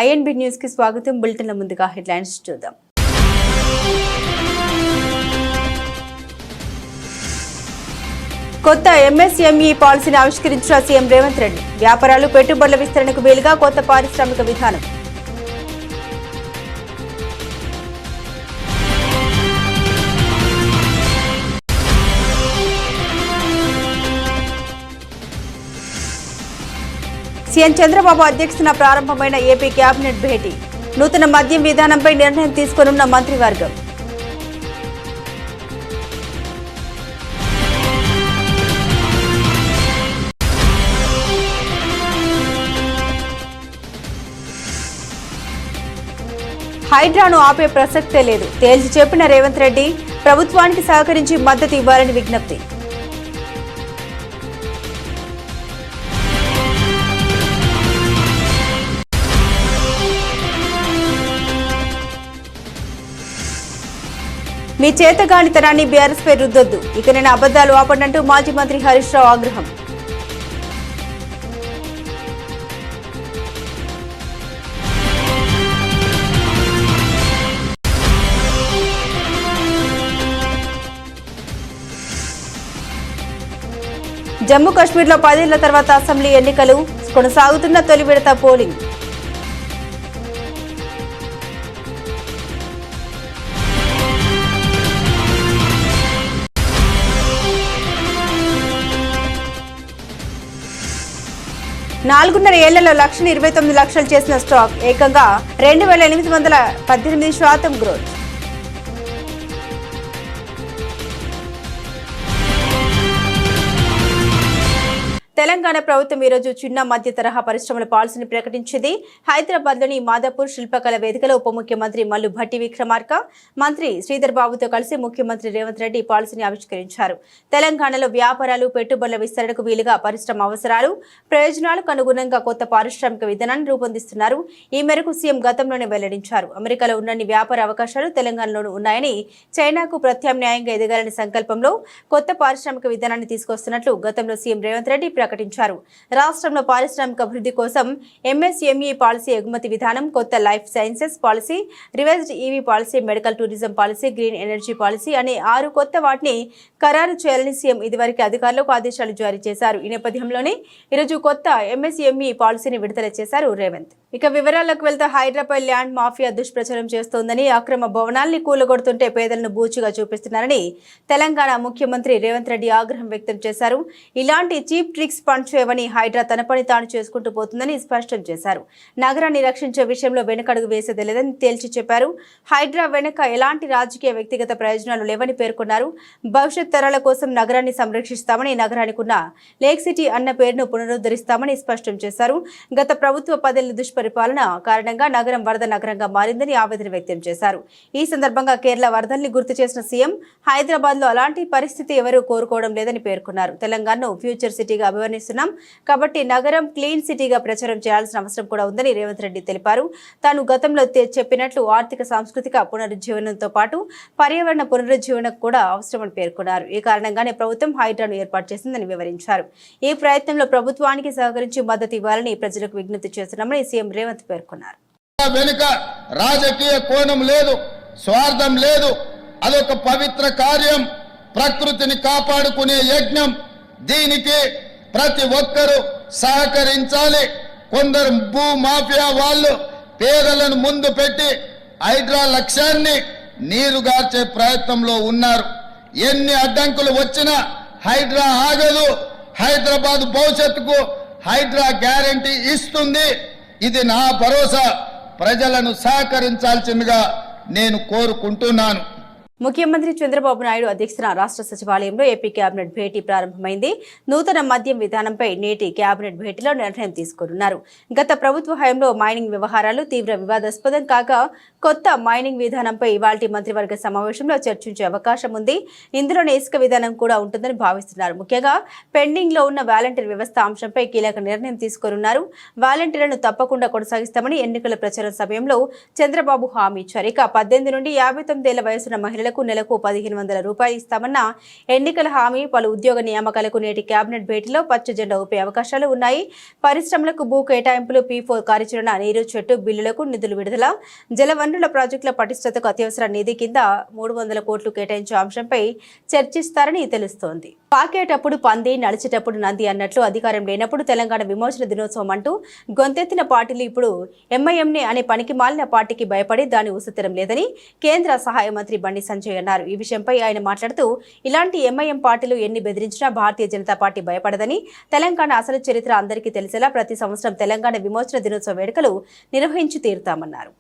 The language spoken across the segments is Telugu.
ఐఎన్బి న్యూస్ కి స్వాగతం. బులెటిన్ల ముందుగా హెడ్లైన్స్ చూద్దాం. కొత్త ఎంఎస్ఎంఈ పాలసీని ఆవిష్కరించిన సీఎం రేవంత్ రెడ్డి. వ్యాపారాలు పెట్టుబడుల విస్తరణకు వీలుగా కొత్త పారిశ్రామిక విధానం. సీఎం చంద్రబాబు అధ్యక్షతన ప్రారంభమైన ఏపీ కేబినెట్ భేటీ. నూతన మద్యం విధానంపై నిర్ణయం తీసుకోనున్న మంత్రివర్గం. హైడ్రాను ఆపే ప్రసక్తే లేదు. తేల్చి చెప్పిన రేవంత్ రెడ్డి ప్రభుత్వానికి సహకరించి మద్దతు ఇవ్వాలని విజ్ఞప్తి. మీ చేతగానితనాన్ని బీఆర్ఎస్ పై రుద్దొద్దు, ఇక నేను అబద్దాలు ఆపడంటూ మాజీ మంత్రి హరీష్ రావు ఆగ్రహం. జమ్మూ కాశ్మీర్లో 10 ఏళ్ల తర్వాత అసెంబ్లీ ఎన్నికలు. కొనసాగుతున్న తొలి విడత పోలింగ్. నాలుగున్నర ఏళ్లలో 1,29,00,000 చేసిన స్టాక్ ఏకంగా 2,818% గ్రోత్. తెలంగాణ ప్రభుత్వం ఈరోజు చిన్న మధ్య తరహా పరిశ్రమల పాలసీని ప్రకటించింది. హైదరాబాద్లోని మాదాపూర్ శిల్పకళ వేదికలో ఉప ముఖ్యమంత్రి మల్లు భట్టి విక్రమార్క, మంత్రి శ్రీధర్ బాబుతో కలిసి ముఖ్యమంత్రి రేవంత్ రెడ్డి పాలసీని ఆవిష్కరించారు. తెలంగాణలో వ్యాపారాలు పెట్టుబడుల విస్తరణకు వీలుగా పరిశ్రమ అవసరాలు ప్రయోజనాలకు అనుగుణంగా కొత్త పారిశ్రామిక విధానాన్ని రూపొందిస్తున్నారు. ఈ మేరకు సీఎం గతంలోనే వెల్లడించారు. అమెరికాలో ఉన్నన్ని వ్యాపార అవకాశాలు తెలంగాణలోనూ ఉన్నాయని, చైనాకు ప్రత్యామ్నాయంగా ఎదగాలని సంకల్పంలో కొత్త పారిశ్రామిక విధానాన్ని తీసుకొస్తున్నట్లు గతంలో సీఎం రేవంత్ రెడ్డి ప్రకటించారు. రాష్ట్రంలో పారిశ్రామిక అభివృద్ధి కోసం ఎంఎస్ఎంఈ పాలసీ, ఎగుమతి విధానం, కొత్త life sciences policy, revised EV policy, medical tourism policy, green energy policy అనే 6 కొత్త వాటిని ఖరారు చేయాలని సీఎం ఇదివరకు అధికారులకు ఆదేశాలు జారీ చేశారు. ఈ నేపథ్యంలోనే ఈరోజు కొత్త ఎంఎస్ఎంఈ పాలసీని విడుదల చేశారు రేవంత్. ఇక వివరాలకు వెళ్తే హైడ్రాపై ల్యాండ్ మాఫియా దుష్ప్రచారం చేస్తోందని, అక్రమ భవనాల్ని కూలగొడుతుంటే పేదలను బూచిగా చూపిస్తున్నారని తెలంగాణ ముఖ్యమంత్రి రేవంత్ రెడ్డి ఆగ్రహం వ్యక్తం చేశారు. ఇలాంటి చీప్ ట్రిక్స్ పనిచేయవని, హైడ్రా తన పని తాను చేసుకుంటూ పోతుందని స్పష్టం చేశారు. నగరాన్ని రక్షించే విషయంలో వెనకడుగు వేసేది లేదని తేల్చి చెప్పారు. హైడ్రా వెనుక ఎలాంటి రాజకీయ వ్యక్తిగత ప్రయోజనాలు లేవని పేర్కొన్నారు. భవిష్యత్ తరాల కోసం నగరాన్ని సంరక్షిస్తామని, నగరానికి ఉన్న లేక్ సిటీ అన్న పేరును పునరుద్ధరిస్తామని స్పష్టం చేశారు. గత ప్రభుత్వ 10 ఏళ్ల దుష్పరిపాలన కారణంగా నగరం వరద నగరంగా మారిందని ఆవేదన వ్యక్తం చేశారు. ఈ సందర్భంగా కేరళ వరదల్ని గుర్తు చేసిన సీఎం హైదరాబాద్ లో అలాంటి పరిస్థితి ఎవరూ కోరుకోవడం లేదని పేర్కొన్నారు. తెలంగాణను ఫ్యూచర్ సిటీగా అభివర్ణిస్తున్నాం కాబట్టి నగరం క్లీన్ సిటీగా ప్రచారం చేయాల్సిన అవసరం కూడా ఉందని రేవంత్ రెడ్డి తెలిపారు. తాను గతంలో చెప్పినట్లు ఆర్థిక సాంస్కృతిక పునరుజ్జీవనంతో పాటు పర్యావరణ పునరుజ్జీవనం కూడా అవసరమని పేర్కొన్నారు. ఈ కారణంగానే ప్రభుత్వం హైడ్రాను ఏర్పాటు చేసిందని వివరించారు. ఈ ప్రయత్నంలో ప్రభుత్వానికి సహకరించి మద్దతు ఇవ్వాలని ప్రజలకు విజ్ఞప్తి చేస్తున్నామని సీఎం రేవంత్ పేర్కొన్నారు. వెనుక రాజకీయ కోణం లేదు, స్వార్థం లేదు. అదొక పవిత్ర కార్యం, ప్రకృతిని కాపాడుకునే యజ్ఞం. దీనికి ప్రతి ఒక్కరూ సహకరించాలి. కొందరు భూ మాఫియా వాళ్ళు పేదలను ముందు పెట్టి హైడ్రా లక్ష్యాన్ని నీరుగార్చే ప్రయత్నంలో ఉన్నారు. ఎన్ని అడ్డంకులు వచ్చినా హైడ్రా ఆగదు. హైదరాబాద్ భవిష్యత్తుకు హైడ్రా గ్యారంటీ ఇస్తుంది. ఇది నా భరోసా. ప్రజలను సహకరించాల్సిందిగా నేను కోరుకుంటున్నాను. ముఖ్యమంత్రి చంద్రబాబు నాయుడు అధ్యక్షతన రాష్ట్ర సచివాలయంలో ఏపీ కేబినెట్ భేటీ ప్రారంభమైంది. నూతన మద్యం విధానంపై నేటి కేబినెట్ భేటీలో నిర్ణయం తీసుకున్నారు. గత ప్రభుత్వ హయాంలో మైనింగ్ వ్యవహారాలు తీవ్ర వివాదాస్పదం కాగా కొత్త మైనింగ్ విధానంపై ఇవాల్టి మంత్రివర్గ సమావేశంలో చర్చించే అవకాశం ఉంది. ఇందులోనే ఇసుక విధానం కూడా ఉంటుందని భావిస్తున్నారు. ముఖ్యంగా పెండింగ్ లో ఉన్న వాలంటీర్ వ్యవస్థ అంశంపై కీలక నిర్ణయం తీసుకున్నారు. వాలంటీర్లను తప్పకుండా కొనసాగిస్తామని ఎన్నికల ప్రచారం సమయంలో చంద్రబాబు హామీ ఇచ్చారు. ఇక 18 నుండి 59 ఏళ్ల వయసున్న మహిళలకు మహిళలకు నెలకు 1,500 రూపాయలు ఇస్తామన్న ఎన్నికల హామీ, పలు ఉద్యోగ నియామకాలకు నేటి కేబినెట్ భేటీలో పచ్చ జెండా ఊపే అవకాశాలు ఉన్నాయి. పరిశ్రమలకు భూ కేటాయింపులు, P4 కార్యాచరణ, నీరు చెట్టు బిల్లులకు నిధులు విడుదల, జలవనరుల ప్రాజెక్టుల పటిష్టతకు అత్యవసర నిధి కింద 300 కోట్లు కేటాయించే అంశంపై చర్చిస్తారని తెలుస్తోంది. పాకేటప్పుడు పంది, నడిచేటప్పుడు నంది అన్నట్లు అధికారం లేనప్పుడు తెలంగాణ విమోచన దినోత్సవం అంటూ గొంతెత్తిన పార్టీలు ఇప్పుడు ఎంఐఎంని అనే పనికి మాలిన పార్టీకి భయపడి దాని ఊసెత్తడం లేదని కేంద్ర సహాయ మంత్రి బండి సంజయ్ అన్నారు. ఈ విషయంపై ఆయన మాట్లాడుతూ, ఇలాంటి ఎంఐఎం పార్టీలు ఎన్ని బెదిరించినా భారతీయ జనతా పార్టీ భయపడదని, తెలంగాణ అసలు చరిత్ర అందరికీ తెలిసేలా ప్రతి సంవత్సరం తెలంగాణ విమోచన దినోత్సవ వేడుకలు నిర్వహించి తీరుతామన్నారు.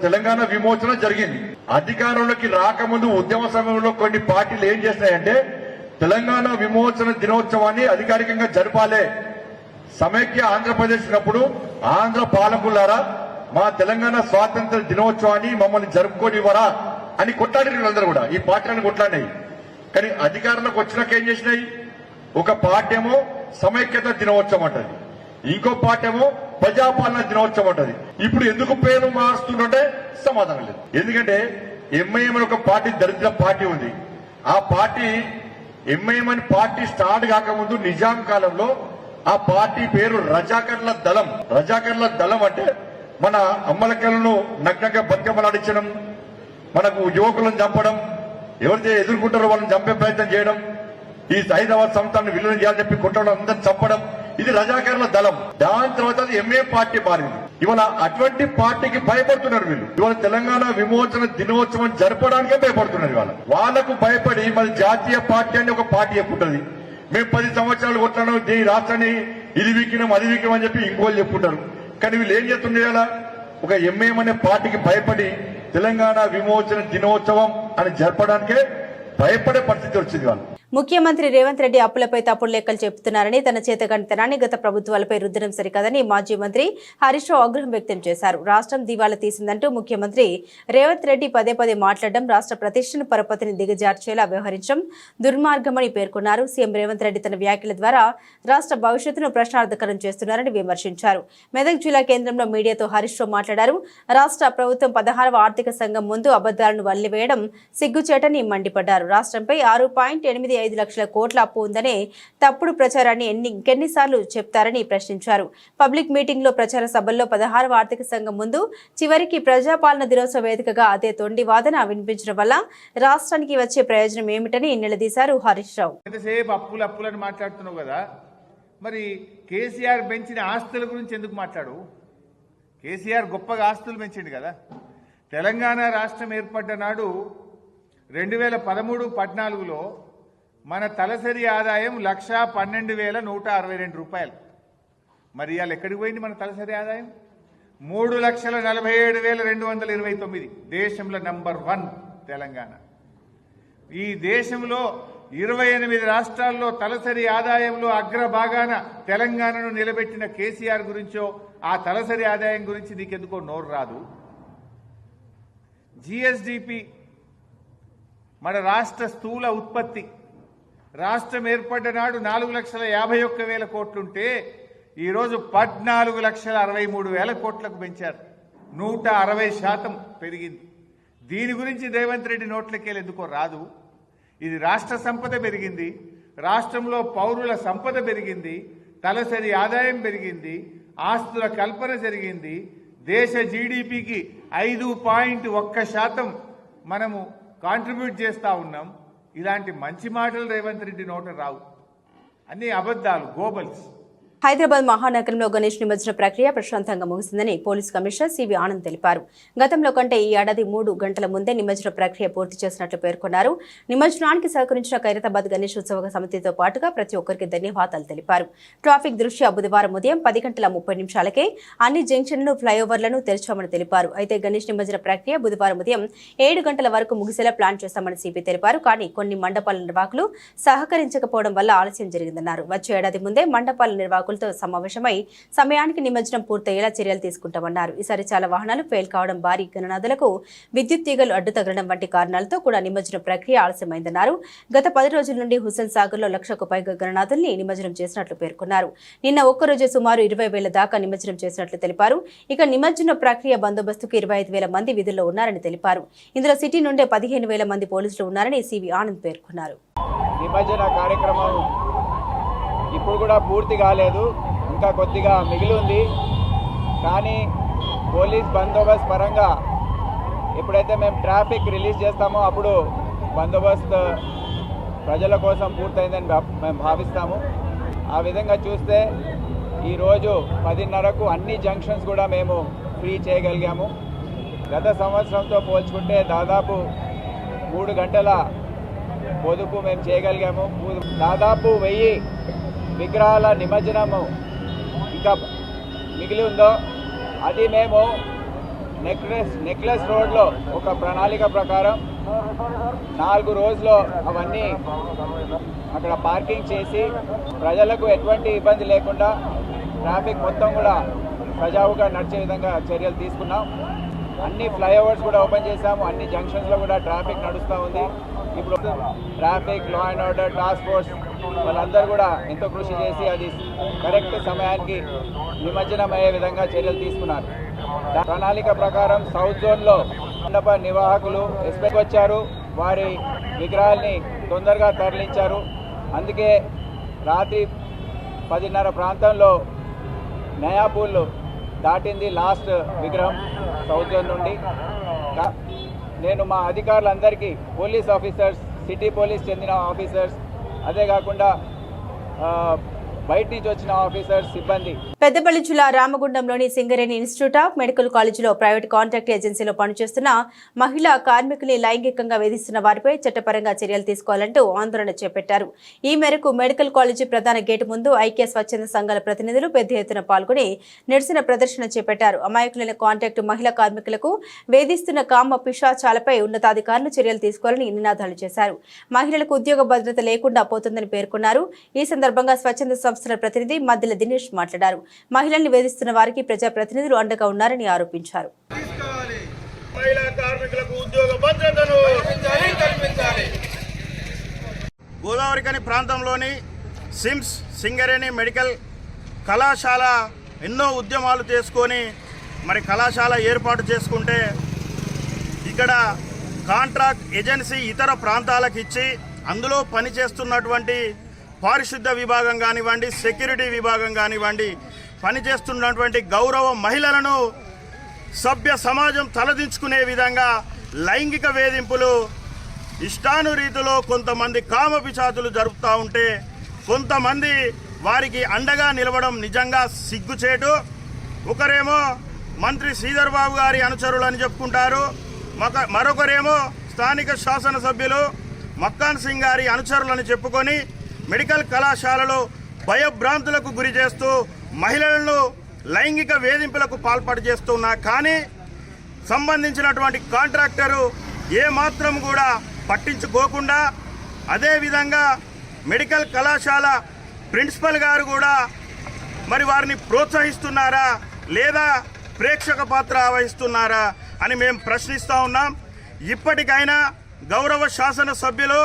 తెలంగాణ విమోచన జరిగింది. అధికారంలోకి రాకముందు ఉద్యమ సమయంలో కొన్ని పార్టీలు ఏం చేస్తాయంటే తెలంగాణ విమోచన దినోత్సవాన్ని అధికారికంగా జరపాలే, సమైక్య ఆంధ్రప్రదేశ్ ఉన్నప్పుడు ఆంధ్ర పాలకులారా మా తెలంగాణ స్వాతంత్ర దినోత్సవాన్ని మమ్మల్ని జరుపుకోనివ్వరా అని కొట్లాడిన వీళ్ళందరూ కూడా ఈ పార్టీలను కొట్లాడినాయి. కానీ అధికారంలోకి వచ్చినాక ఏం చేసినాయి? ఒక పార్టీ ఏమో సమైక్యత దినోత్సవం అంటది, ఇంకో పార్టీ ఏమో ప్రజాపాలన దినోత్సవం అంటది. ఇప్పుడు ఎందుకు పేరు మారుస్తుంటే సమాధానం లేదు. ఎందుకంటే ఎంఐఎం అని ఒక పార్టీ దరిద్ర పార్టీ ఉంది. ఆ పార్టీ ఎంఐఎం అని పార్టీ స్టార్ట్ కాకముందు నిజాం కాలంలో ఆ పార్టీ పేరు రజాకర్ల దళం. రజాకర్ల దళం అంటే మన అమ్మలకలను నగ్నంగా బతికమలాడించడం, మనకు యువకులను చంపడం, ఎవరైతే ఎదుర్కొంటారో వాళ్ళని చంపే ప్రయత్నం చేయడం, ఈ హైదరాబాద్ సంస్థాన్ని విలీనం చేయాలని చెప్పి కొట్టడం, అందరిని చంపడం, ఇది రజాకర్ల దళం. దాని తర్వాత అది ఎంఏ పార్టీ మారింది. ఇవాళ అటువంటి పార్టీకి భయపడుతున్నారు వీళ్ళు. ఇవాళ తెలంగాణ విమోచన దినోత్సవం జరపడానికే భయపడుతున్నారు. ఇవాళ వాళ్లకు భయపడి మరి జాతీయ పార్టీ అని ఒక పార్టీ చెప్పుంటది. మేము 10 సంవత్సరాలు కొట్టాను, ఈ రాష్ట్రాన్ని ఇది వీకినాం అది వీకినాం అని చెప్పి ఇంకోళ్ళు చెప్పుంటారు. కానీ వీళ్ళు ఏం చేస్తుండే కదా, ఒక ఎంఏఎం అనే పార్టీకి భయపడి తెలంగాణ విమోచన దినోత్సవం అని జరపడానికే భయపడే పరిస్థితి వచ్చింది వాళ్ళు. ముఖ్యమంత్రి రేవంత్ రెడ్డి అప్పులపై తప్పుడు లెక్కలు చెబుతున్నారని, తన చేతకంటతనాన్ని గత ప్రభుత్వాలపై రుద్దడం సరికాదని మాజీ మంత్రి హరీష్ రావు ఆగ్రహం వ్యక్తం చేశారు. రాష్ట్రం దివాలా తీసిందంటూ ముఖ్యమంత్రి రేవంత్ రెడ్డి పదే పదే మాట్లాడడం రాష్ట్ర ప్రతిష్టను, పరపతిని దిగజార్చేలా వ్యవహరించడం దుర్మార్గమని పేర్కొన్నారు. సీఎం రేవంత్ రెడ్డి తన వ్యాఖ్యల ద్వారా రాష్ట్ర భవిష్యత్తును ప్రశ్నార్థకరం చేస్తున్నారని విమర్శించారు. మెదక్ జిల్లా కేంద్రంలో మీడియాతో హరీష్ రావు మాట్లాడారు. రాష్ట్ర ప్రభుత్వం 16వ ఆర్థిక సంఘం ముందు అబద్దాలను వల్లివేయడం సిగ్గుచేటని మండిపడ్డారు. రాష్ట్రంపై 6.85 లక్షల కోట్ల అప్పు ఉందనే తప్పుడు ప్రచారాన్ని ఇంకెన్నిసార్లు చెప్తారని ప్రశ్నించారు. పబ్లిక్ మీటింగ్ లో, ప్రచార సభల్లో 16వ ఆర్థిక సంఘం ముందు చివరికి ప్రజాపాలన దినోత్సవ వేదికగా అదే తొండి వాదన వినిపించడం వల్ల రాష్ట్రానికి వచ్చే ప్రయోజనం ఏమిటని నిలదీశారు హరీష్ రావు. ఎంతసేపు అప్పులని మాట్లాడుతున్నావు కదా, మరి కేసీఆర్ పెంచిన ఆస్తుల గురించి ఎందుకు మాట్లాడు? కేసీఆర్ గొప్పగా ఆస్తులు పెంచిండు కదా. తెలంగాణ రాష్ట్రం ఏర్పడ్డ నాడు 2013-14లో మన తలసరి ఆదాయం 1,12,162 రూపాయలు. మరి ఇవాళ ఎక్కడికి పోయింది మన తలసరి ఆదాయం? 3,47,229. దేశంలో నంబర్ 1 తెలంగాణ. ఈ దేశంలో 28 రాష్ట్రాల్లో తలసరి ఆదాయంలో అగ్రభాగాన తెలంగాణను నిలబెట్టిన కేసీఆర్ గురించో, ఆ తలసరి ఆదాయం గురించి నీకెందుకో నోరు రాదు. జిఎస్డిపి, మన రాష్ట్ర స్థూల ఉత్పత్తి, రాష్ట్రం ఏర్పడ్డ నాడు 4,51,000 కోట్లుంటే ఈరోజు 14,63,000 కోట్లకు పెంచారు. 160% పెరిగింది. దీని గురించి రేవంత్ రెడ్డి నోట్లకెళ్ళి ఎందుకో రాదు. ఇది రాష్ట్ర సంపద పెరిగింది, రాష్ట్రంలో పౌరుల సంపద పెరిగింది, తలసరి ఆదాయం పెరిగింది, ఆస్తుల కల్పన జరిగింది, దేశ జీడిపికి 5.1% మనము కాంట్రిబ్యూట్ చేస్తూ ఉన్నాం. ఇలాంటి మంచి మాటలు రేవంత్ రెడ్డి నోట రావు, అన్ని అబద్ధాలు, గోబల్స్. హైదరాబాద్ మహానగరంలో గణేష్ నిమజ్జన ప్రక్రియ ప్రశాంతంగా ముగిసిందని పోలీస్ కమిషనర్ సివి ఆనంద్ తెలిపారు. గతంలో కంటే ఈ ఏడాది 3 గంటల ముందే నిమజ్జన ప్రక్రియ పూర్తి చేసినట్లు పేర్కొన్నారు. నిమజ్జనానికి సహకరించిన ఖైరతాబాద్ గణేష్ ఉత్సవ సమితితో పాటుగా ప్రతి ఒక్కరికి ధన్యవాదాలు తెలిపారు. ట్రాఫిక్ దృష్ట్యా బుధవారం ఉదయం 10:30 అన్ని జంక్షన్లు, ఫ్లైఓవర్లను తెరిచామని తెలిపారు. అయితే గణేష్ నిమజ్జన ప్రక్రియ బుధవారం ఉదయం 7 గంటల వరకు ముగిసేలా ప్లాన్ చేస్తామని సిపి తెలిపారు. కానీ కొన్ని మండపాల నిర్వాహకులు సహకరించకపోవడం వల్ల ఆలస్యం జరిగిందన్నారు. వచ్చే ఏడాది ముందే మండపాల నిర్వాహకులు నిర్వాహకులతో సమావేశమై సమయానికి నిమజ్జనం పూర్తయ్యేలా చర్యలు తీసుకుంటామన్నారు. ఈసారి చాలా వాహనాలు ఫెయిల్ కావడం, భారీ గణనాథులకు విద్యుత్ తీగలు అడ్డు తగలడం వంటి కారణాలతో కూడా నిమజ్జనం ప్రక్రియ ఆలస్యమైందన్నారు. గత 10 రోజుల నుండి హుస్సేన్ సాగర్లో 1,00,000కు పైగా గణనాథుల్ని నిమజ్జనం చేసినట్లు పేర్కొన్నారు. నిన్న ఒక్కరోజే సుమారు 20,000 దాకా నిమజ్జనం చేసినట్లు తెలిపారు. ఇక నిమజ్జన ప్రక్రియ బందోబస్తుకు 25,000 మంది విధుల్లో ఉన్నారని తెలిపారు. ఇందులో సిటీ నుండే 15,000 మంది పోలీసులు ఉన్నారని సివి ఆనంద్ పేర్కొన్నారు. నిమజ్జన కార్యక్రమం ఇప్పుడు కూడా పూర్తి కాలేదు, ఇంకా కొద్దిగా మిగిలి ఉంది. కానీ పోలీస్ బందోబస్తు పరంగా ఎప్పుడైతే మేము ట్రాఫిక్ రిలీజ్ చేస్తామో అప్పుడు బందోబస్తు ప్రజల కోసం పూర్తయిందని మేము భావిస్తాము. ఆ విధంగా చూస్తే ఈరోజు 10:30కు అన్ని జంక్షన్స్ కూడా మేము ఫ్రీ చేయగలిగాము. గత సంవత్సరంతో పోల్చుకుంటే దాదాపు 3 గంటల పొదుపు మేము చేయగలిగాము. దాదాపు 1000 విగ్రహాల నిమజ్జనము ఇంకా మిగిలి ఉందో అది మేము నెక్లెస్ రోడ్లో ఒక ప్రణాళిక ప్రకారం 4 రోజుల్లో అవన్నీ అక్కడ పార్కింగ్ చేసి ప్రజలకు ఎటువంటి ఇబ్బంది లేకుండా ట్రాఫిక్ మొత్తం కూడా సజావుగా నడిచే విధంగా చర్యలు తీసుకున్నాం. అన్ని ఫ్లైఓవర్స్ కూడా ఓపెన్ చేశాము. అన్ని జంక్షన్స్లో కూడా ట్రాఫిక్ నడుస్తూ ఉంది. ఇప్పుడు traffic, law and order task force వాళ్ళందరూ కూడా ఎంతో కృషి చేసి అది కరెక్ట్ సమయానికి నిమజ్జనం అయ్యే విధంగా చర్యలు తీసుకున్నారు. ప్రణాళిక ప్రకారం సౌత్ జోన్లో మండప నిర్వాహకులు ఎస్పెక్ట్ వచ్చారు, వారి విగ్రహాల్ని తొందరగా తరలించారు. అందుకే రాత్రి 10:30 ప్రాంతంలో నయాపూల్ దాటింది లాస్ట్ విగ్రహం సౌత్ జోన్ నుండి. నేను మా అధికారులందరికీ, పోలీస్ ఆఫీసర్స్, సిటీ పోలీస్ చెందిన ఆఫీసర్స్, అదే కాకుండా బయట నుంచి వచ్చిన ఆఫీసర్స్, సిబ్బంది. పెద్దపల్లి జిల్లా రామగుండంలోని సింగరేణి ఇన్స్టిట్యూట్ ఆఫ్ మెడికల్ కాలేజీలో ప్రైవేట్ కాంట్రాక్ట్ ఏజెన్సీలో పనిచేస్తున్న మహిళా కార్మికుల్ని లైంగికంగా వేధిస్తున్న వారిపై చట్టపరంగా చర్యలు తీసుకోవాలంటూ ఆందోళన చేపట్టారు. ఈ మేరకు మెడికల్ కాలేజీ ప్రధాన గేటు ముందు ఐక్య స్వచ్ఛంద సంఘాల ప్రతినిధులు పెద్ద ఎత్తున పాల్గొని నిరసన ప్రదర్శన చేపట్టారు. అమాయకులైన కాంట్రాక్ట్ మహిళా కార్మికులకు వేధిస్తున్న కామ పిశాచాలపై ఉన్నతాధికారులు చర్యలు తీసుకోవాలని నినాదాలు చేశారు. మహిళలకు ఉద్యోగ భద్రత లేకుండా పోతుందని పేర్కొన్నారు. ఈ సందర్భంగా స్వచ్ఛంద సంస్థల ప్రతినిధి మద్దెల దినేష్ మాట్లాడారు. మహిళల్ని వేధిస్తున్న వారికి ప్రజాప్రతినిధులు అండగా ఉన్నారని ఆరోపించారు. గోదావరికని ప్రాంతంలోని సిమ్స్ సింగరేణి మెడికల్ కళాశాల ఎన్నో ఉద్యమాలు చేసుకొని మరి కళాశాల ఏర్పాటు చేసుకుంటే ఇక్కడ కాంట్రాక్ట్ ఏజెన్సీ ఇతర ప్రాంతాలకు ఇచ్చి అందులో పనిచేస్తున్నటువంటి పారిశుద్ధ విభాగం కానివ్వండి, సెక్యూరిటీ విభాగం కానివ్వండి, పనిచేస్తున్నటువంటి గౌరవ మహిళలను సభ్య సమాజం తలదించుకునే విధంగా లైంగిక వేధింపులు ఇష్టానురీతిలో కొంతమంది కామపిశాచులు జరుపుతూ ఉంటే కొంతమంది వారికి అండగా నిలవడం నిజంగా సిగ్గుచేటు. ఒకరేమో మంత్రి శ్రీధర్ బాబు గారి అనుచరులని చెప్పుకుంటారు, మరొకరేమో స్థానిక శాసనసభ్యులు మక్కాన్ సింగ్ గారి అనుచరులని చెప్పుకొని మెడికల్ కళాశాలలో భయభ్రాంతులకు గురి చేస్తూ మహిళలను లైంగిక వేధింపులకు పాల్పడి చేస్తున్నా కానీ సంబంధించినటువంటి కాంట్రాక్టరు ఏమాత్రం కూడా పట్టించుకోకుండా, అదేవిధంగా మెడికల్ కళాశాల ప్రిన్సిపల్ గారు కూడా మరి వారిని ప్రోత్సహిస్తున్నారా లేదా ప్రేక్షక పాత్ర వహిస్తున్నారా అని మేము ప్రశ్నిస్తూ ఉన్నాం. ఇప్పటికైనా గౌరవ శాసనసభ్యులు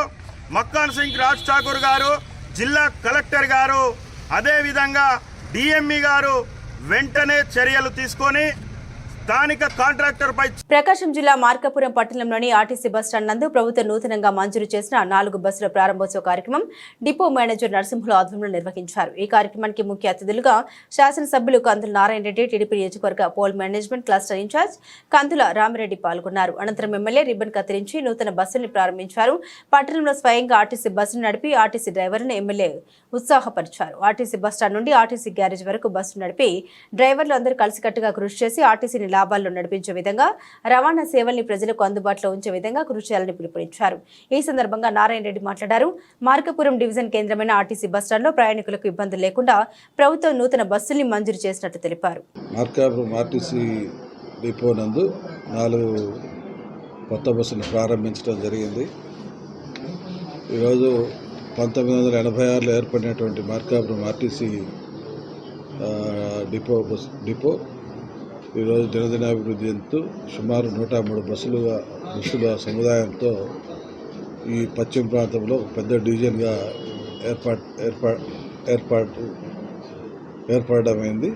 మక్కాన్ సింగ్ రాజ్ ఠాకూర్ గారు, జిల్లా కలెక్టర్ గారు, అదేవిధంగా డిఎంఈ గారు వెంటనే చర్యలు తీసుకొని స్థానిక కాంట్రాక్టర్ పై. ప్రకాశం జిల్లా మార్కాపురం పట్టణంలోని ఆర్టీసీ బస్టాండ్ నందు ప్రభుత్వం నూతనంగా మంజూరు చేసిన 4 బస్సుల ప్రారంభోత్సవ కార్యక్రమం డిపో మేనేజర్ నరసింహులు ఆధ్వర్యంలో నిర్వహించారు. ఈ కార్యక్రమానికి ముఖ్య అతిథులుగా శాసనసభ్యులు కందుల నారాయణ రెడ్డి, టీడీపీ నియోజకవర్గ పోల్ మేనేజ్మెంట్ క్లస్టర్ ఇన్ఛార్జ్ కందుల రామిరెడ్డి పాల్గొన్నారు. అనంతరం ఎమ్మెల్యే రిబ్బన్ కత్తిరించి నూతన బస్సుల్ని ప్రారంభించారు. పట్టణంలో స్వయంగా ఆర్టీసీ బస్సును నడిపి ఆర్టీసీ డ్రైవర్లను ఎమ్మెల్యే ఉత్సాహపరిచారు. ఆర్టీసీ బస్టాండ్ నుండి ఆర్టీసీ గ్యారేజ్ వరకు బస్సు నడిపి డ్రైవర్లు అందరూ కలిసికట్టుగా కృషి చేసి ఆర్టీసీని లాభాల్లో నడిపించే విధంగా రవాణా సేవల్ని ప్రజలకు అందుబాటులో ఉంచే విధంగా కృషి చేయాలని పిలుపునిచ్చారు. ఈ సందర్భంగా నారాయణ రెడ్డి మాట్లాడారు. మార్కాపురం డివిజన్ కేంద్రమైన ఆర్టీసీ బస్టాండ్లో ప్రయాణికులకు ఇబ్బందులు లేకుండా ప్రభుత్వం నూతన బస్సుల్ని మంజూరు చేసినట్టు తెలిపారు. మార్కాపురం ఆర్టీసీ డిపో నందు 4 కొత్త బస్సులు ప్రారంభించడం జరిగింది. ఈరోజు 1986లో ఏర్పడినటువంటి మార్కాపురం ఆర్టీసీ డిపో ఈరోజు దినదినాభివృద్ధి చెందుతూ సుమారు 103 బస్సుల సముదాయంతో ఈ పశ్చిమ ప్రాంతంలో పెద్ద డివిజన్గా ఏర్పడమైంది.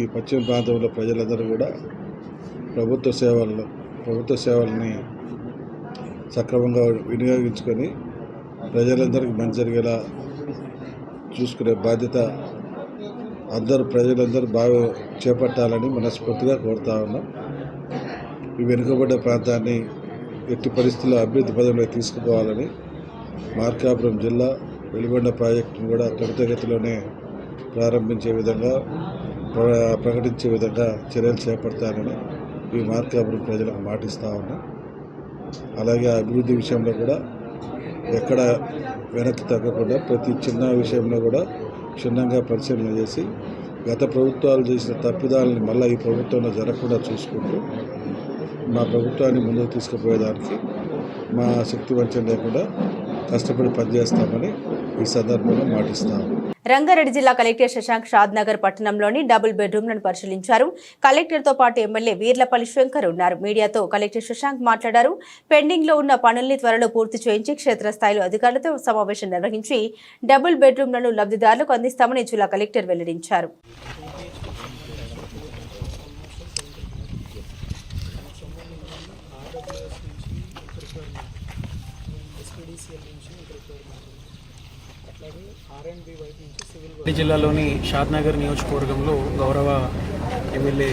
ఈ పశ్చిమ ప్రాంతంలో ప్రజలందరూ కూడా ప్రభుత్వ సేవల్ని సక్రమంగా వినియోగించుకొని ప్రజలందరికీ మంచి జరిగేలా చూసుకునే బాధ్యత ప్రజలందరూ బాగా చేపట్టాలని మనస్ఫూర్తిగా కోరుతా ఉన్నాం. ఈ వెనుకబడ్డ ప్రాంతాన్ని ఎట్టి పరిస్థితుల్లో అభివృద్ధి పదంలో తీసుకుపోవాలని మార్కాపురం జిల్లా వెలుగొండ ప్రాజెక్టును కూడా త్వరితగతిలోనే ప్రారంభించే విధంగా ప్రకటించే విధంగా చర్యలు చేపడతానని ఈ మార్కాపురం ప్రజలకు మాటిస్తూ ఉన్నాం. అలాగే అభివృద్ధి విషయంలో కూడా ఎక్కడ వెనక్కి తగ్గకుండా ప్రతి చిన్న విషయంలో కూడా క్షుణ్ణంగా పరిశీలన చేసి గత ప్రభుత్వాలు చేసిన తప్పిదాలని మళ్ళీ ఈ ప్రభుత్వంలో జరగకుండా చూసుకుంటూ మా ప్రభుత్వాన్ని ముందుకు తీసుకుపోయేదానికి మా శక్తి వంచన లేకుండా కష్టపడి పనిచేస్తామని ఈ సందర్భంగా మాటిస్తాము. రంగారెడ్డి జిల్లా కలెక్టర్ శశాంక్ షాద్నగర్ పట్టణంలోని డబుల్ బెడ్రూమ్లను పరిశీలించారు. కలెక్టర్తో పాటు ఎమ్మెల్యే వీర్లపల్లి శంకర్ ఉన్నారు. మీడియాతో కలెక్టర్ శశాంక్ మాట్లాడారు. పెండింగ్ లో ఉన్న పనుల్ని త్వరలో పూర్తి చేయించి క్షేత్రస్థాయిలో అధికారులతో సమావేశం నిర్వహించి డబుల్ బెడ్రూమ్లను లబ్ధిదారులకు అందిస్తామని జిల్లా కలెక్టర్ వెల్లడించారు. జిల్లాలోని షాద్నగర్ నియోజకవర్గంలో గౌరవ ఎమ్మెల్యే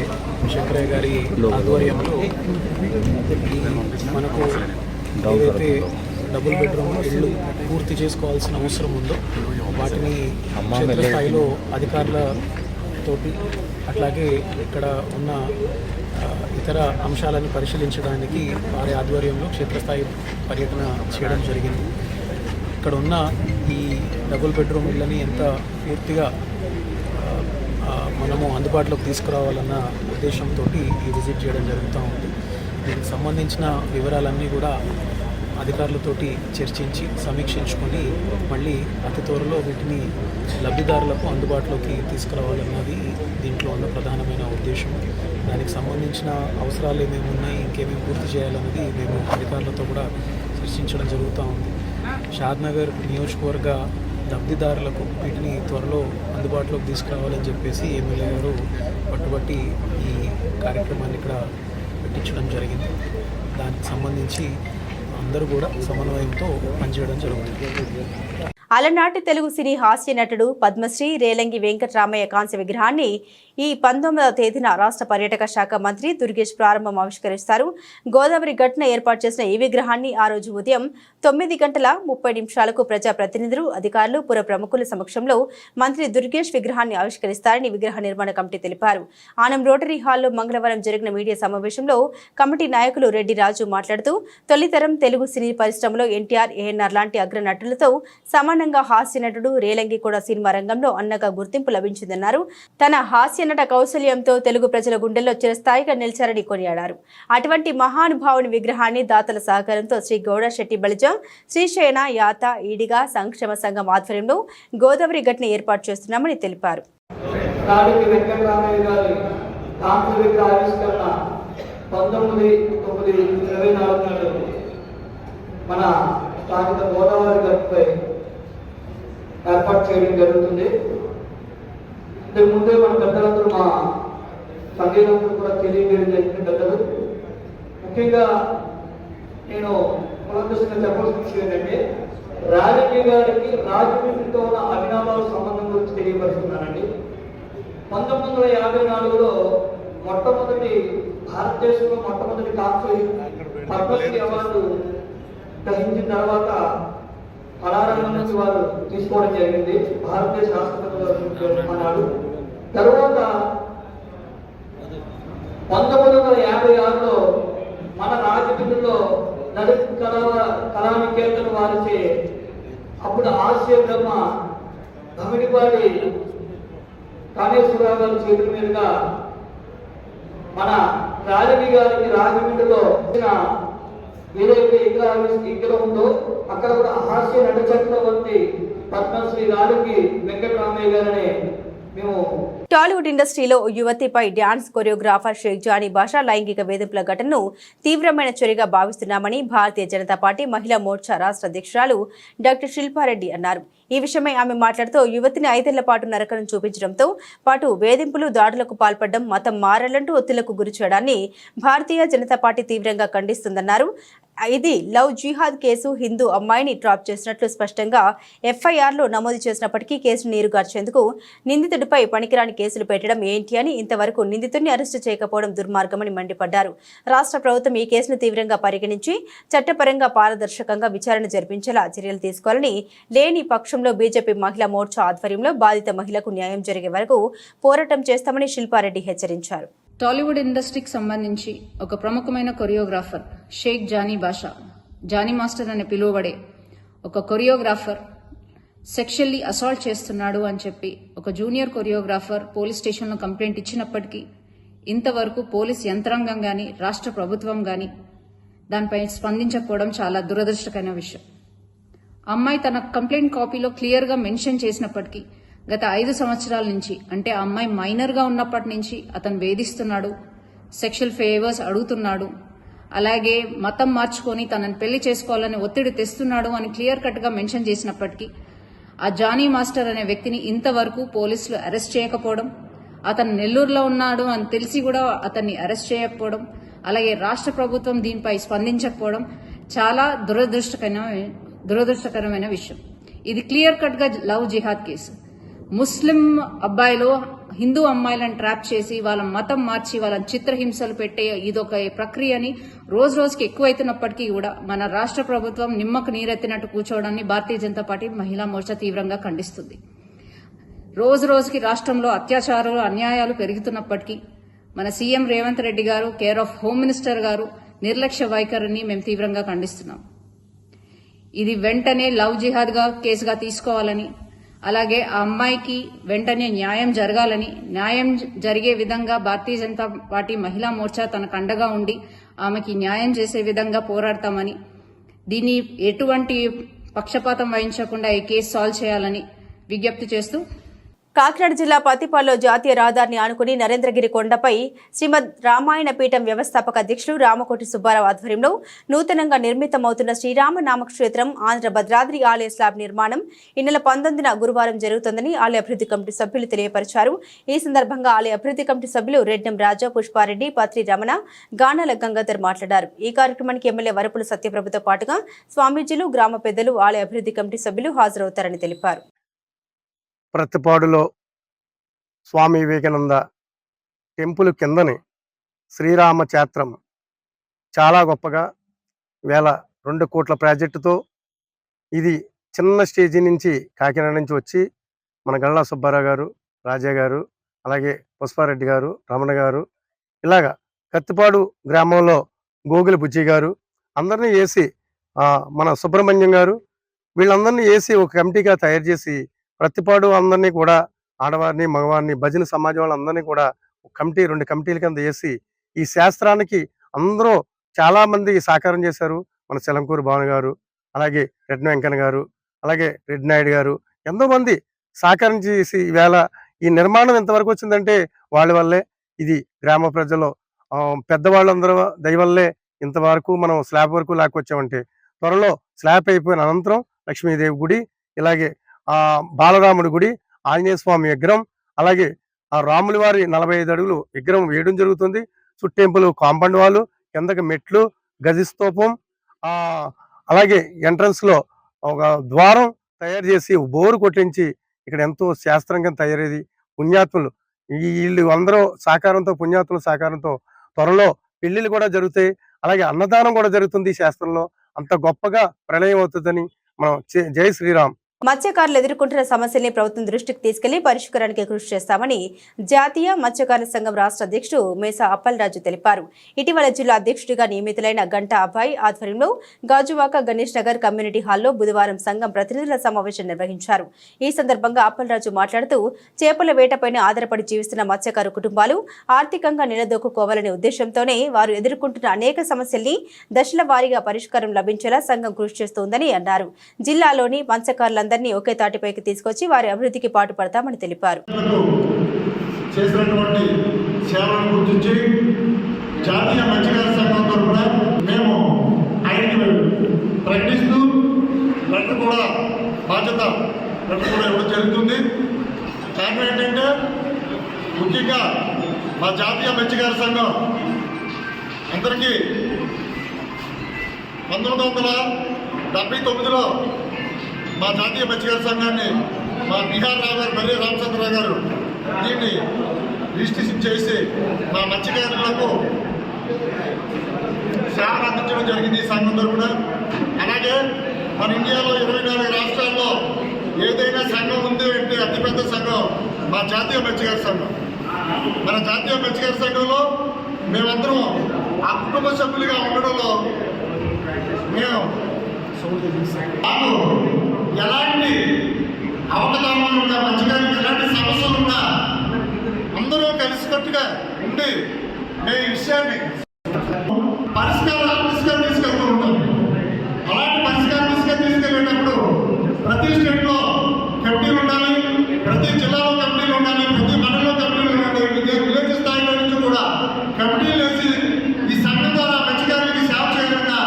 శంకరయ్య గారి ఆధ్వర్యంలో మనకు ఏదైతే డబుల్ బెడ్రూమ్ ఇళ్ళు పూర్తి చేసుకోవాల్సిన అవసరం ఉందో వాటిని క్షేత్రస్థాయిలో అధికారులతోటి అట్లాగే ఇక్కడ ఉన్న ఇతర అంశాలను పరిశీలించడానికి వారి ఆధ్వర్యంలో క్షేత్రస్థాయి పర్యటన చేయడం జరిగింది. ఇక్కడ ఉన్న ఈ డబుల్ బెడ్రూమ్ ఇళ్ళని ఎంత పూర్తిగా మనము అందుబాటులోకి తీసుకురావాలన్న ఉద్దేశంతో ఈ విజిట్ చేయడం జరుగుతూ ఉంది. దీనికి సంబంధించిన వివరాలన్నీ కూడా అధికారులతోటి చర్చించి సమీక్షించుకొని మళ్ళీ అతి త్వరలో వీటిని లబ్ధిదారులకు అందుబాటులోకి తీసుకురావాలన్నది దీంట్లో ఉన్న ప్రధానమైన ఉద్దేశం. దానికి సంబంధించిన అవసరాలు ఏమేమి ఉన్నాయి, ఇంకేమేమి పూర్తి చేయాలన్నది మేము అధికారులతో కూడా చర్చించడం జరుగుతూ ఉంది. షాద్నగర్ నియోజకవర్గ లబ్ధిదారులకు వీటిని త్వరలో అందుబాటులోకి తీసుకురావాలని చెప్పేసి ఎమ్మెల్యే గారు పట్టుబట్టి ఈ కార్యక్రమాన్ని ఇక్కడ పెట్టించడం జరిగింది. దానికి సంబంధించి అందరూ కూడా సమన్వయంతో పనిచేయడం జరుగుతుంది. అలనాటి తెలుగు సినీ హాస్య నటుడు పద్మశ్రీ రేలంగి వెంకటరామయ్య కాంస్య విగ్రహాన్ని ఈ 19వ తేదీన రాష్ట్ర పర్యాటక శాఖ మంత్రి దుర్గేష్ ప్రారంభం ఆవిష్కరిస్తారు. గోదావరి ఘటన ఏర్పాటు చేసిన ఈ విగ్రహాన్ని ఆ రోజు ఉదయం 9:30 ప్రజాప్రతినిధులు, అధికారులు, పుర ప్రముఖుల సమక్షంలో మంత్రి దుర్గేష్ విగ్రహాన్ని ఆవిష్కరిస్తారని విగ్రహ నిర్మాణ కమిటీ తెలిపారు. ఆనం రోటరీ హాల్లో మంగళవారం జరిగిన మీడియా సమావేశంలో కమిటీ నాయకులు రెడ్డి రాజు మాట్లాడుతూ తొలితరం తెలుగు సినీ పరిశ్రమలో ఎన్టీఆర్, ఏఎన్ఆర్ లాంటి అగ్ర నటులతో సమానంగా హాస్య నటుడు రేలంగి కూడా సినిమా రంగంలో అన్నగా గుర్తింపు లభించిందన్నారు. తన హాస్య నట కౌశల్యంతో తెలుగు ప్రజల గుండెల్లో చిరస్థాయిగా నిలిచారని కొనియాడారు. అటువంటి మహానుభావుని విగ్రహాన్ని దాతల సహకారంతో శ్రీ గౌడ శెట్టి బలిజ, శ్రీశయన యాత ఈడిగా సంక్షేమ సంఘం ఆధ్వర్యంలో గోదావరి ఘటన ఏర్పాటు చేస్తున్నామని తెలిపారు. మన స్థానిక గోదావరి గట్టుపై ఏర్పాటు చేయడం జరుగుతుంది. ఇంతకు ముందే మన పెద్దలందరూ మా సంగీతంతో కూడా తెలియజేయడం జరిగిన పెద్దలు. ముఖ్యంగా నేను పునరుద్ధరించిన చెప్పాల్సిన విషయం ఏంటంటే రాజకీయ గారికి రాజకీయంతో ఉన్న అభినవాల సంబంధం గురించి తెలియపరుస్తున్నానండి. 1954లో మొట్టమొదటి భారతదేశంలో మొట్టమొదటి పద్మశ్రీ అవార్డు గ్రహించిన తర్వాత కళారంగం నుంచి వారు తీసుకోవడం జరిగింది. భారతదేశ రాష్ట్రపతి అన్నాడు. తర్వాత 1956లో మన రాజకీయంలో దళిత కళానికేతన వారిచే అప్పుడు హాస్య బ్రహ్మ గమిడిపాటి కాళేశ్వరరావు గారి చేతుల మీదుగా మన రాజకీయ గారికి రాజమండ్రిలో ఏదైతే ఇక్కడ ఉందో అక్కడ కూడా హాస్య నట చక్రవర్తి పద్మశ్రీ రాజకీ వెంకటరామయ్య గారనే మేము టాలీవుడ్ ఇండస్ట్రీలో ఓ యువతిపై డ్యాన్స్ కొరియోగ్రాఫర్ షేక్ జానీ బాషా లైంగిక వేధింపుల ఘటనను తీవ్రమైన చర్యగా భావిస్తున్నామని భారతీయ జనతా పార్టీ మహిళా మోర్చా రాష్ట్ర అధ్యక్షురాలు డాక్టర్ శిల్పారెడ్డి అన్నారు. ఈ విషయమై ఆమె మాట్లాడుతూ యువతిని 5 ఏళ్ల పాటు నరకను చూపించడంతో పాటు వేధింపులు దాడులకు పాల్పడడం మతం మారాలంటూ ఒత్తిళ్లకు గురి చేయడాన్ని భారతీయ జనతా పార్టీ తీవ్రంగా ఖండిస్తుందన్నారు. ఇది లవ్ జిహాద్ కేసు. హిందూ అమ్మాయిని ట్రాప్ చేసినట్లు స్పష్టంగా ఎఫ్ఐఆర్లో నమోదు చేసినప్పటికీ కేసును నీరుగార్చేందుకు నిందితుడిపై పనికిరాని కేసులు పెట్టడం ఏంటి అని ఇంతవరకు నిందితుడిని అరెస్టు చేయకపోవడం దుర్మార్గమని మండిపడ్డారు. రాష్ట్ర ప్రభుత్వం ఈ కేసును తీవ్రంగా పరిగణించి చట్టపరంగా పారదర్శకంగా విచారణ జరిపించేలా చర్యలు తీసుకోవాలని, లేని పక్షంలో బీజేపీ మహిళా మోర్చా ఆధ్వర్యంలో బాధిత మహిళకు న్యాయం జరిగే వరకు పోరాటం చేస్తామని శిల్పారెడ్డి హెచ్చరించారు. టాలీవుడ్ ఇండస్ట్రీకి సంబంధించి ఒక ప్రముఖమైన కొరియోగ్రాఫర్ షేక్ జానీ బాషా, జానీ మాస్టర్ అని పిలువబడే ఒక కొరియోగ్రాఫర్ సెక్షువల్లీ అసాల్ట్ చేస్తున్నాడు అని చెప్పి ఒక జూనియర్ కొరియోగ్రాఫర్ పోలీస్ స్టేషన్లో కంప్లైంట్ ఇచ్చినప్పటికీ ఇంతవరకు పోలీస్ యంత్రాంగం కానీ రాష్ట్ర ప్రభుత్వం కానీ దానిపై స్పందించకపోవడం చాలా దురదృష్టకరమైన విషయం. అమ్మాయి తన కంప్లైంట్ కాపీలో క్లియర్గా మెన్షన్ చేసినప్పటికీ గత 5 సంవత్సరాల నుంచి, అంటే ఆ అమ్మాయి మైనర్గా ఉన్నప్పటి నుంచి అతను వేధిస్తున్నాడు, సెక్షువల్ ఫేవర్స్ అడుగుతున్నాడు, అలాగే మతం మార్చుకొని తనని పెళ్లి చేసుకోవాలని ఒత్తిడి తెస్తున్నాడు అని క్లియర్ కట్గా మెన్షన్ చేసినప్పటికీ ఆ జానీ మాస్టర్ అనే వ్యక్తిని ఇంతవరకు పోలీసులు అరెస్ట్ చేయకపోవడం, అతను నెల్లూరులో ఉన్నాడు అని తెలిసి కూడా అతన్ని అరెస్ట్ చేయకపోవడం, అలాగే రాష్ట్ర ప్రభుత్వం దీనిపై స్పందించకపోవడం చాలా దురదృష్టకరమైన విషయం. ఇది క్లియర్ కట్గా లవ్ జిహాద్ కేసు. ముస్లిం అబ్బాయిలు హిందూ అమ్మాయిలను ట్రాప్ చేసి వాళ్ళ మతం మార్చి వాళ్ళని చిత్రహింసలు పెట్టే ఇదొక ప్రక్రియని రోజు రోజుకి ఎక్కువైతున్నప్పటికీ కూడా మన రాష్ట్ర ప్రభుత్వం నిమ్మకు నీరెత్తినట్టు కూర్చోవడాన్ని భారతీయ జనతా పార్టీ మహిళా మోర్చా తీవ్రంగా ఖండిస్తుంది. రోజు రోజుకి రాష్ట్రంలో అత్యాచారాలు అన్యాయాలు పెరుగుతున్నప్పటికీ మన సీఎం రేవంత్ రెడ్డి గారు, కేర్ ఆఫ్ హోమ్ మినిస్టర్ గారు నిర్లక్ష్య వైఖరిని మేము తీవ్రంగా ఖండిస్తున్నాం. ఇది వెంటనే లవ్ జిహాద్గా కేసుగా తీసుకోవాలని, అలాగే ఆ అమ్మాయికి వెంటనే న్యాయం జరగాలని, న్యాయం జరిగే విధంగా భారతీయ జనతా పార్టీ మహిళా మోర్చా తనకు అండగా ఉండి ఆమెకి న్యాయం చేసే విధంగా పోరాడతామని, దీన్ని ఎటువంటి పక్షపాతం వహించకుండా ఈ కేసు సాల్వ్ చేయాలని విజ్ఞప్తి చేస్తూ కాకినాడ జిల్లా పత్తిపాడులో జాతీయ రహదారిని ఆనుకుని నరేంద్రగిరి కొండపై శ్రీమద్ రామాయణ పీఠం వ్యవస్థాపక అధ్యక్షులు రామకోటి సుబ్బారావు ఆధ్వర్యంలో నూతనంగా నిర్మితమవుతున్న శ్రీరామ నామక్షేత్రం ఆంధ్ర భద్రాద్రి ఆలయ స్లాబ్ నిర్మాణం ఈ నెల 19న గురువారం జరుగుతుందని ఆలయ అభివృద్ధి కమిటీ సభ్యులు తెలియపరిచారు. ఈ సందర్భంగా ఆలయ అభివృద్ధి కమిటీ సభ్యులు రెడ్డం రాజా, పుష్పారెడ్డి, పత్రి రమణ, గానాల గంగాధర్ మాట్లాడారు. ఈ కార్యక్రమానికి ఎమ్మెల్యే వరపుల సత్యప్రభుతో పాటుగా స్వామీజీలు, గ్రామ పెద్దలు, ఆలయ అభివృద్ధి కమిటీ సభ్యులు హాజరవుతారని తెలిపారు. ప్రతిపాడులో స్వామి వివేకానంద టెంపుల్ కిందని శ్రీరామ క్షేత్రం చాలా గొప్పగా 2 కోట్ల ప్రాజెక్టుతో ఇది చిన్న స్టేజీ నుంచి కాకినాడ నుంచి వచ్చి మన గల్లా సుబ్బారావు గారు, రాజా గారు, అలాగే పుష్పారెడ్డి గారు, రమణ గారు, ఇలాగా కత్తిపాడు గ్రామంలో గోగుల బుజ్జి గారు అందరినీ వేసి మన సుబ్రహ్మణ్యం గారు వీళ్ళందరినీ వేసి ఒక కమిటీగా తయారు చేసి ప్రతిపాడు అందరినీ కూడా ఆడవారిని, మగవారిని, భజన సమాజం వాళ్ళందరినీ కూడా ఒక కమిటీ 2 కమిటీల కింద వేసి ఈ శాస్త్రానికి అందరూ చాలా మంది సహకారం చేశారు. మన చెలంకూరు భావన గారు, అలాగే రెడ్డి వెంకన్న గారు, అలాగే రెడ్డి నాయుడు గారు, ఎంతో మంది సహకారం చేసి ఈవేళ ఈ నిర్మాణం ఎంతవరకు వచ్చిందంటే వాళ్ళ వల్లే. ఇది గ్రామ ప్రజలు పెద్దవాళ్ళందరూ దయవల్లే ఇంతవరకు మనం స్లాబ్ వరకు లాక్కొచ్చామంటే త్వరలో స్లాబ్ అయిపోయిన అనంతరం లక్ష్మీదేవి గుడి, ఇలాగే బాలరాముడి గుడి, ఆంజనేయ స్వామి విగ్రహం, అలాగే రాముల వారి 45 అడుగులు విగ్రహం వేయడం జరుగుతుంది. చుట్టెంపులు, కాంపౌండ్ వాళ్ళు, కిందకి మెట్లు, గజస్తూపం, అలాగే ఎంట్రన్స్ లో ఒక ద్వారం తయారు చేసి బోరు కొట్టించి ఇక్కడ ఎంతో శాస్త్రంగా తయారేది. పుణ్యాత్ములు వీళ్ళు అందరూ సహకారంతో, పుణ్యాత్ముల సహకారంతో త్వరలో పెళ్లిళ్ళు కూడా జరుగుతాయి. అలాగే అన్నదానం కూడా జరుగుతుంది. ఈ శాస్త్రంలో అంత గొప్పగా ప్రళయం అవుతుందని మనం జై శ్రీరామ్. మత్స్యకారులు ఎదుర్కొంటున్న సమస్యల్ని ప్రభుత్వం దృష్టికి తీసుకెళ్లి పరిష్కారానికి కృషి చేస్తామని జాతీయ మత్స్యకారుల సంఘం రాష్ట్ర అధ్యక్షుడు మేసా అప్పలరాజు తెలిపారు. ఇటీవల జిల్లా అధ్యక్షుడిగా నియమితులైన గంటా అబ్బాయి ఆధ్వర్యంలో గాజువాక గణేష్ నగర్ కమ్యూనిటీ హాల్లో బుధవారం సంఘం ప్రతినిధుల సమావేశం నిర్వహించారు. ఈ సందర్భంగా అప్పలరాజు మాట్లాడుతూ చేపల వేటపైన ఆధారపడి జీవిస్తున్న మత్స్యకారు కుటుంబాలు ఆర్థికంగా నిలదొక్కుకోవాలనే ఉద్దేశంతోనే వారు ఎదుర్కొంటున్న అనేక సమస్యల్ని దశల వారీగా పరిష్కారం లభించేలా సంఘం కృషి చేస్తోందని అన్నారు. జిల్లాలోని మత్స్యకారుల అందరినీ ఒకే తాటిపైకి తీసుకొచ్చి వారి అభివృద్ధికి పాటుపడతామని తెలిపారు. చేసినటువంటి సేవలను గుర్తించి జాతీయ మత్స్యకార సంఘం తరఫున మేము ఆయనకి ప్రకటిస్తూ లెటర్ కూడా బాధ్యత లెటర్ కూడా ఇవ్వడం జరుగుతుంది. కారణం ఏంటంటే ముఖ్యంగా మా జాతీయ మత్స్యకార సంఘం అందరికీ 1979లో మా జాతీయ మత్స్యకార సంఘాన్ని మా బీహార్ రావు గారు మర్రి రామచంద్రరావు గారు దీన్ని రిజిస్ట్రేషన్ చేసి మా మత్స్యకారులకు సేవలు అందించడం జరిగింది ఈ సంఘం తరఫున. అలాగే మన ఇండియాలో 24 రాష్ట్రాల్లో ఏదైనా సంఘం ఉంది అంటే అతిపెద్ద సంఘం మా జాతీయ మత్స్యకార సంఘం. మన జాతీయ మత్స్యకార సంఘంలో మేమందరం ఆ కుటుంబ సభ్యులుగా ఉండడంలో మేము మాకు ఎలాంటి అవకతవకలు ఉన్నా మత్స్యకారులకు ఎలాంటి సమస్యలు ఉన్నా అందరూ కలిసికట్టుగా ఉండి మేము ఈ విషయాన్ని పరిష్కారం తీసుకెళ్తూ ఉంటాం. అలాంటి పరిష్కారం తీసుకెళ్ళేటప్పుడు ప్రతి స్టేట్లో కమిటీలు ఉండాలి, ప్రతి జిల్లాలో కమిటీలు ఉండాలి, ప్రతి మండలంలో కమిటీలు ఉండాలి. విలేజ్ స్థాయిలో నుంచి కూడా కమిటీలు వేసి ఈ సంఘం ద్వారా మత్స్యకారులకి సేవ చేయకుండా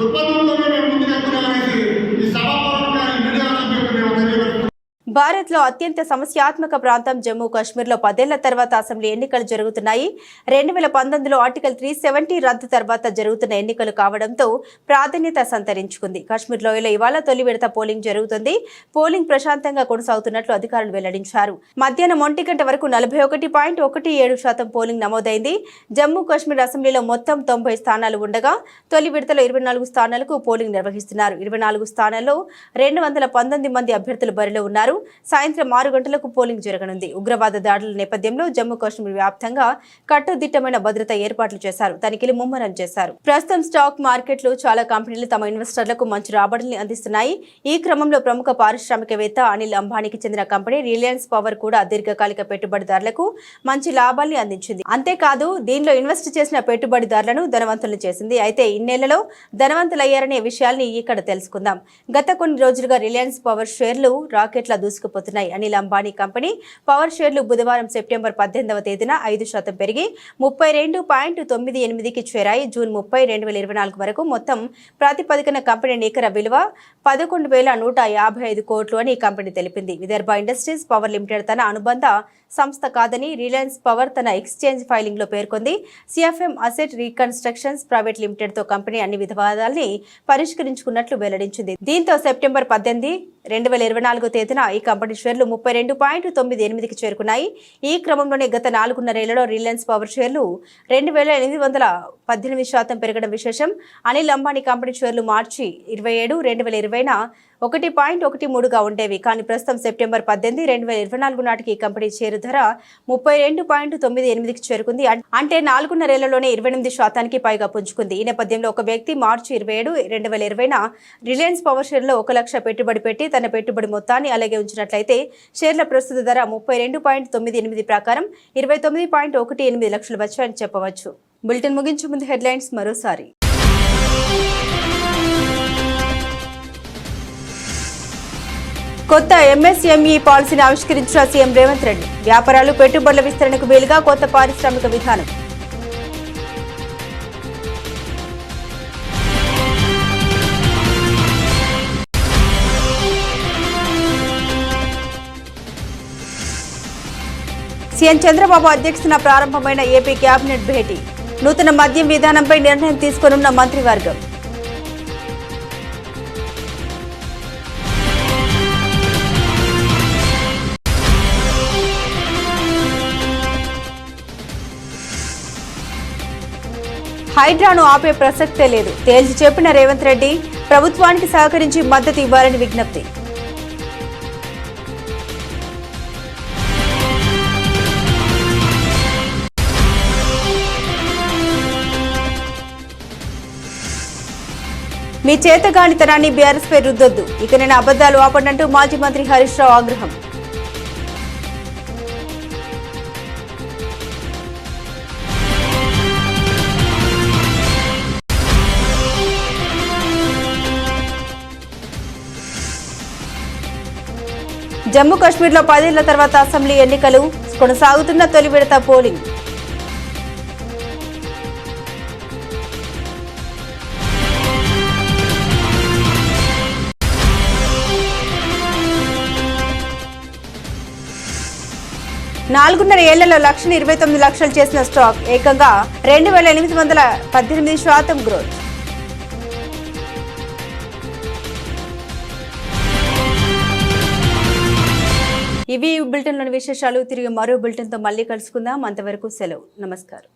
దుర్పథంలోనే మేము ముందుకెళ్తున్నామనేసి ఈ సభాపూర్వకంగా మీడియా సభ్యులకు మేము తెలియజేస్తున్నాం. భారత్లో అత్యంత సమస్యాత్మక ప్రాంతం జమ్మూ కాశ్మీర్లో 10 ఏళ్ల తర్వాత అసెంబ్లీ ఎన్నికలు జరుగుతున్నాయి. 2019లో ఆర్టికల్ 370 రద్దు తర్వాత జరుగుతున్న ఎన్నికలు కావడంతో ప్రాధాన్యత సంతరించుకుంది. కాశ్మీర్ లోయలో ఇవాళ తొలి విడత పోలింగ్ జరుగుతుంది. పోలింగ్ ప్రశాంతంగా కొనసాగుతున్నట్లు అధికారులు వెల్లడించారు. మధ్యాహ్నం 1 గంట వరకు 41.17% పోలింగ్ నమోదైంది. జమ్మూ కాశ్మీర్ అసెంబ్లీలో మొత్తం 90 స్థానాలు ఉండగా తొలి విడతలో 24 స్థానాలకు పోలింగ్ నిర్వహిస్తున్నారు. 24 స్థానాల్లో 219 మంది అభ్యర్థులు బరిలో ఉన్నారు. సాయంత్రం 6 గంటలకు పోలింగ్ జరగనుంది. ఉగ్రవాద దాడుల నేపథ్యంలో జమ్మూ కాశ్మీర్ వ్యాప్తంగా కట్టుదిట్టమైన భద్రత ఏర్పాట్లు చేశారు. తనిఖీలు ముమ్మరం చేశారు. ప్రస్తుతం స్టాక్ మార్కెట్లు చాలా కంపెనీలు తమ ఇన్వెస్టర్లకు మంచి రాబడిని అందిస్తున్నాయి. ఈ క్రమంలో ప్రముఖ పారిశ్రామికవేత్త అనిల్ అంబానీకి చెందిన కంపెనీ రిలయన్స్ పవర్ కూడా దీర్ఘకాలిక పెట్టుబడిదారులకు మంచి లాభాల్ని అందించింది. అంతేకాదు దీనిలో ఇన్వెస్ట్ చేసిన పెట్టుబడిదారులను ధనవంతులను చేసింది. అయితే ఇన్నేళ్లలో ధనవంతులయ్యారనే విషయాల్ని ఇక్కడ తెలుసుకుందాం. గత కొన్ని రోజులుగా రిలయన్స్ పవర్ షేర్లు రాకెట్ల దూసుకుపోతున్నాయి. అనిల్ అంబానీ కంపెనీ పవర్ షేర్లు బుధవారం సెప్టెంబర్ 18వ తేదీన 5% పెరిగి 32.98కి చేరాయి. జూన్ 30, 2024 వరకు మొత్తం ప్రాతిపదికన కంపెనీ నికర విలువ 11,155 కోట్లు అని కంపెనీ తెలిపింది. విదర్భ ఇండస్ట్రీస్ పవర్ లిమిటెడ్ తన అనుబంధ సంస్థ కాదని రిలయన్స్ పవర్ తన ఎక్స్చేంజ్ ఫైలింగ్ లో పేర్కొంది. CFM asset reconstructions private limited తో కంపెనీ అన్ని వివాదాల్ని పరిష్కరించుకున్నట్లు వెల్లడించింది. దీంతో సెప్టెంబర్ 18, 2024 తేదీన ఈ కంపెనీ షేర్లు 32.98కి చేరుకున్నాయి. ఈ క్రమంలోనే గత 4.5 రిలయన్స్ పవర్ షేర్లు 2,818% పెరగడం విశేషం. అనిల్ అంబానీ కంపెనీ షేర్లు మార్చి 27, 2020న 1.13గా ఉండేవి. కానీ ప్రస్తుతం సెప్టెంబర్ 18, 2024 నాటికి ఈ కంపెనీ షేరు ధర 32.98కి చేరుకుంది. అంటే 4.5 28% పైగా పుంజుకుంది. ఈ నేపథ్యంలో ఒక వ్యక్తి మార్చి 27, 2020న రిలయన్స్ పవర్ షేర్లో 1 లక్ష పెట్టుబడి పెట్టి తన పెట్టుబడి మొత్తాన్ని అలాగే ఉంచినట్లయితే షేర్ల ప్రస్తుత ధర 32.98 ప్రకారం 29.18 లక్షలు వచ్చాయని చెప్పవచ్చు. బులెటిన్ ముగించే ముందు హెడ్లైన్స్ మరోసారి. కొత్త ఎంఎస్ఎంఈ పాలసీని ఆవిష్కరించిన సీఎం రేవంత్ రెడ్డి. వ్యాపారాలు పెట్టుబడుల విస్తరణకు వీలుగా కొత్త పారిశ్రామిక విధానం. సీఎం చంద్రబాబు అధ్యక్షతన ప్రారంభమైన ఏపీ కేబినెట్ భేటీ. నూతన మద్యం విధానంపై నిర్ణయం తీసుకోనున్న మంత్రివర్గం. హైడ్రాను ఆపే ప్రసక్తే లేదు. తేల్చి చెప్పిన రేవంత్ రెడ్డి ప్రభుత్వానికి సహకరించి మద్దతు ఇవ్వాలని విజ్ఞప్తి. మీ చేతగానితనాన్ని బీఆర్ఎస్ పై రుద్దొద్దు. ఇక నేను అబద్దాలు ఆపడంటూ మాజీ మంత్రి హరీష్ రావు ఆగ్రహం. జమ్మూ కాశ్మీర్లో 10 ఏళ్ల తర్వాత అసెంబ్లీ ఎన్నికలు కొనసాగుతున్న తొలి విడత పోలింగ్. నాలుగున్నర ఏళ్లలో 1,29,00,000 చేసిన స్టాక్ ఏకంగా 2,818% గ్రోత్. ఇవి బులెటిన్లోని విశేషాలు. తిరిగి మరో బులెటిన్తో మళ్ళీ కలుసుకుందాం. అంతవరకు సెలవు. నమస్కారం.